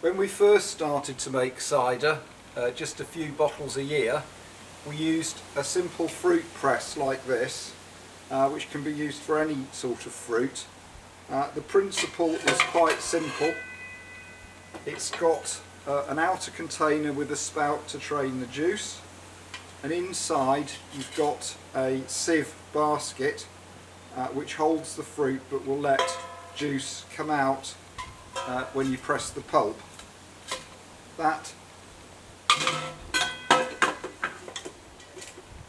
When we first started to make cider, just a few bottles a year, we used a simple fruit press like this, which can be used for any sort of fruit. The principle is quite simple. It's got an outer container with a spout to drain the juice, and inside you've got a sieve basket which holds the fruit but will let juice come out when you press the pulp. That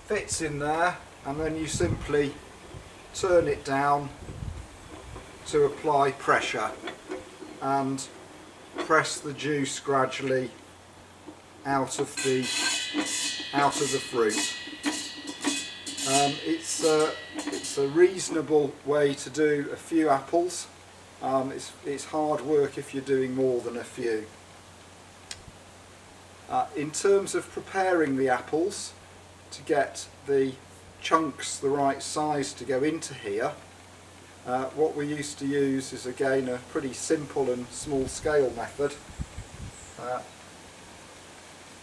fits in there, and then you simply turn it down to apply pressure and press the juice gradually out of the fruit. It's a reasonable way to do a few apples. It's hard work if you're doing more than a few. In terms of preparing the apples to get the chunks the right size to go into here, what we used to use is again a pretty simple and small scale method.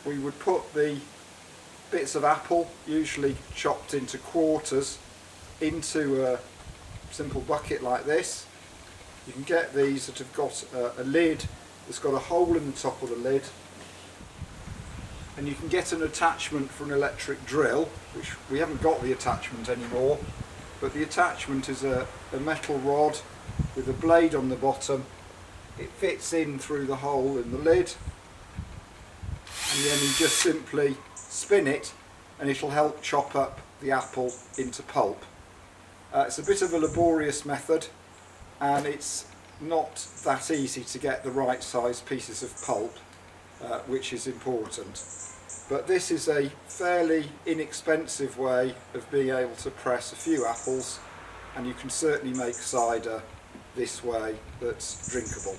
We would put the bits of apple, usually chopped into quarters, into a simple bucket like this. You can get these that have got a lid that's got a hole in the top of the lid, and you can get an attachment for an electric drill, which we haven't got the attachment anymore, but the attachment is a metal rod with a blade on the bottom. It fits in through the hole in the lid, and then you just simply spin it and it'll help chop up the apple into pulp. It's a bit of a laborious method, and it's not that easy to get the right size pieces of pulp, which is important. But this is a fairly inexpensive way of being able to press a few apples, and you can certainly make cider this way that's drinkable.